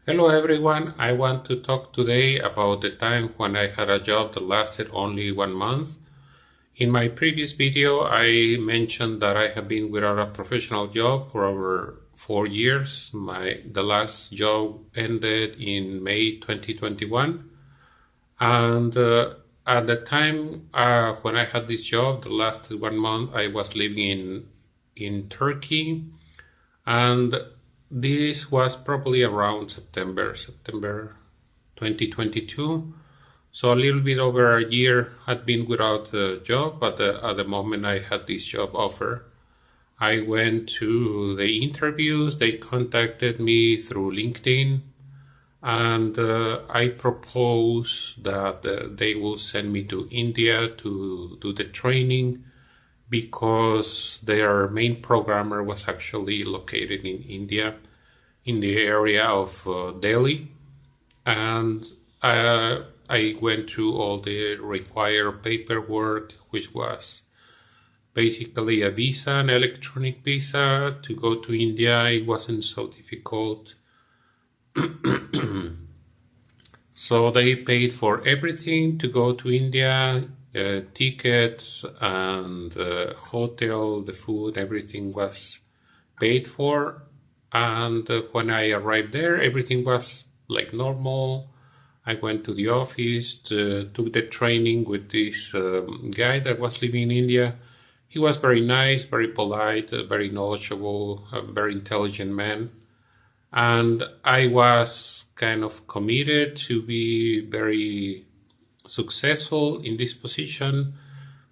Hello everyone, I want to talk today about the time when I had a job that lasted only 1 month. In my previous video, I mentioned that I have been without a professional job for over 4 years. The last job ended in May 2021. And at the time when I had this job, the last 1 month, I was living in Turkey. And this was probably around September 2022. So a little bit over a year had been without a job, but at the moment I had this job offer. I went to the interviews, they contacted me through LinkedIn, and I proposed that they will send me to India to do the training because their main programmer was actually located in India, in the area of Delhi. And I went through all the required paperwork, which was basically a visa, an electronic visa to go to India. It wasn't so difficult. So they paid for everything to go to India, tickets and hotel, the food, everything was paid for. And when I arrived there, everything was like normal. I went to the office, took the training with this guy that was living in India. He was very nice, very polite, very knowledgeable, a very intelligent man. And I was kind of committed to be very successful in this position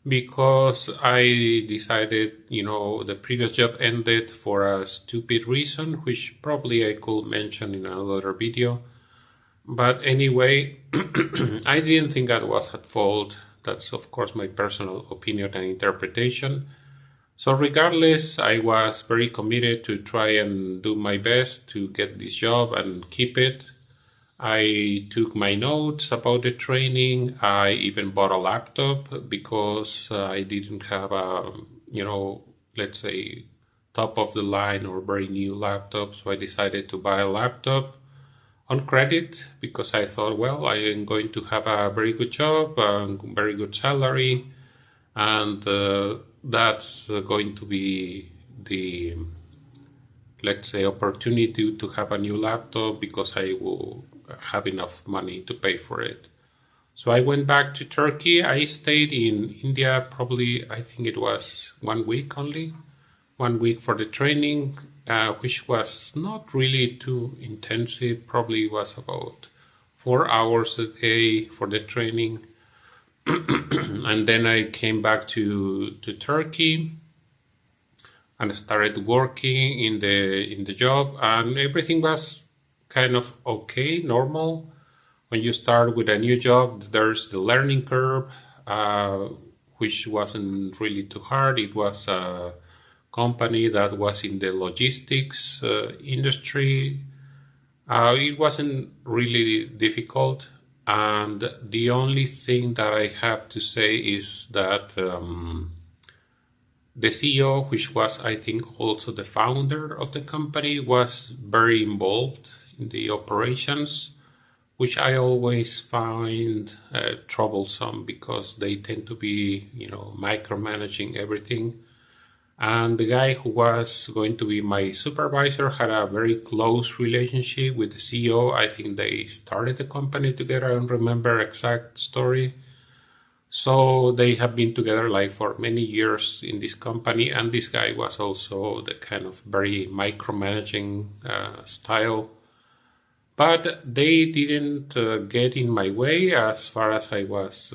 because I decided, the previous job ended for a stupid reason, which probably I could mention in another video. But anyway, I didn't think I was at fault. That's, of course, my personal opinion and interpretation. So regardless, I was very committed to try and do my best to get this job and keep it. I took my notes about the training. I even bought a laptop because I didn't have a, let's say, top of the line or very new laptop. So I decided to buy a laptop on credit because I thought, well, I am going to have a very good job, a very good salary, and that's going to be the, let's say, opportunity to have a new laptop because I will have enough money to pay for it. So I went back to Turkey. I stayed in India probably, I think it was 1 week only, 1 week for the training, which was not really too intensive. Probably was about 4 hours a day for the training. And then I came back to Turkey and started working in the job, and everything was kind of okay, normal. When you start with a new job, there's the learning curve, which wasn't really too hard. It was a company that was in the logistics industry. It wasn't really difficult. And the only thing that I have to say is that the CEO, which was, I think, also the founder of the company, was very involved in the operations, which I always find troublesome because they tend to be, micromanaging everything. And the guy who was going to be my supervisor had a very close relationship with the CEO. I think they started the company together. I don't remember exact story. So they have been together like for many years in this company. And this guy was also the kind of very micromanaging style. But they didn't get in my way as far as I was,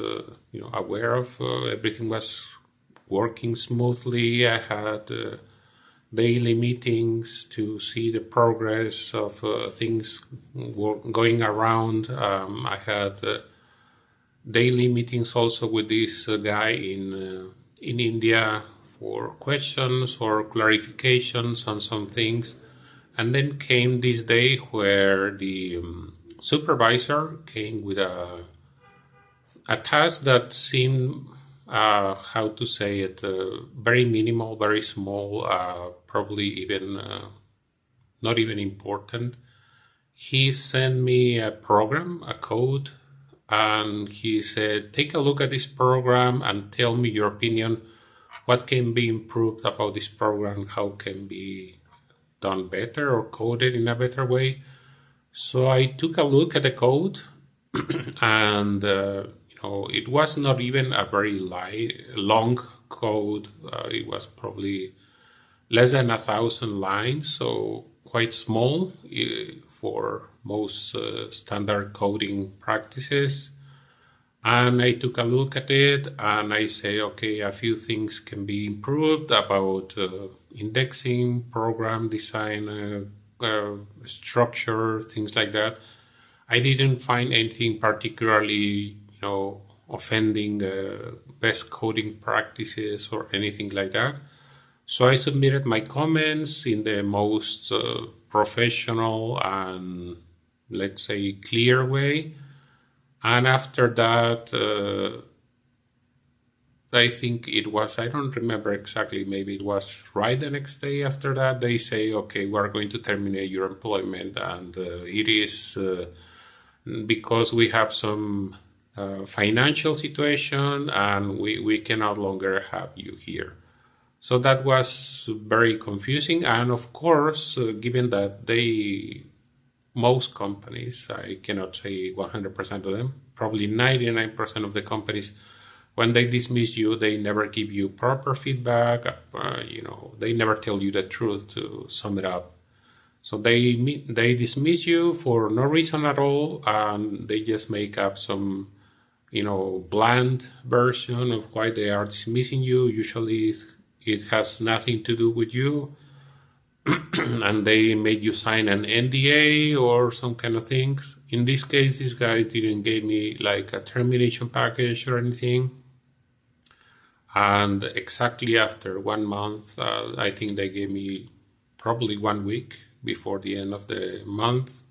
aware of. Everything was working smoothly. I had daily meetings to see the progress of things going around. I had daily meetings also with this guy in India for questions or clarifications on some things. And then came this day where the supervisor came with a task that seemed, how to say it, very minimal, very small, probably even not even important. he sent me a program, a code, and he said, take a look at this program and tell me your opinion. What can be improved about this program? How can be done better or coded in a better way? So I took a look at the code, and it was not even a very long code. It was probably less than 1,000 lines, so quite small for most standard coding practices. And I took a look at it and I say, okay, a few things can be improved about indexing, program design, structure, things like that. I didn't find anything particularly, offending best coding practices or anything like that. So I submitted my comments in the most professional and, let's say, clear way. And after that, I think it was, I don't remember exactly, maybe it was right the next day after that, they say, okay, we're going to terminate your employment. And it is because we have some financial situation and we can no longer have you here. So that was very confusing. And of course, given that most companies, I cannot say 100% of them, probably 99% of the companies, when they dismiss you, they never give you proper feedback. They never tell you the truth, to sum it up. So they dismiss you for no reason at all, and they just make up some, bland version of why they are dismissing you. Usually it has nothing to do with you. And they made you sign an NDA or some kind of things. In this case, these guys didn't give me like a termination package or anything. And exactly after 1 month, I think they gave me probably 1 week before the end of the month.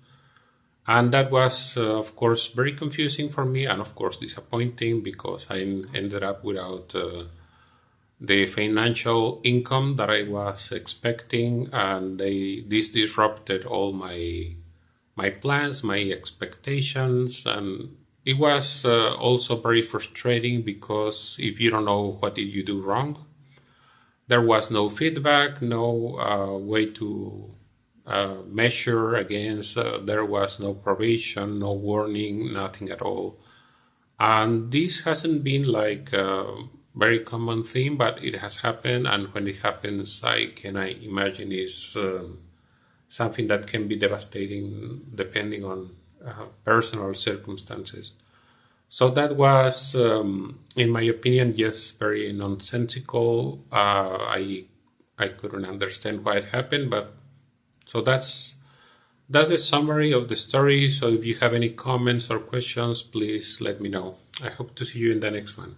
And that was, of course, very confusing for me and, of course, disappointing because I ended up without the financial income that I was expecting, and this disrupted all my plans, my expectations, and it was also very frustrating because if you don't know what did you do wrong, there was no feedback, no way to measure against, there was no probation, no warning, nothing at all. And this hasn't been like very common thing, but it has happened, and when it happens, I imagine is something that can be devastating depending on personal circumstances. So that was, in my opinion, just very nonsensical. I couldn't understand why it happened, but so that's the summary of the story. So if you have any comments or questions, please let me know. I hope to see you in the next one.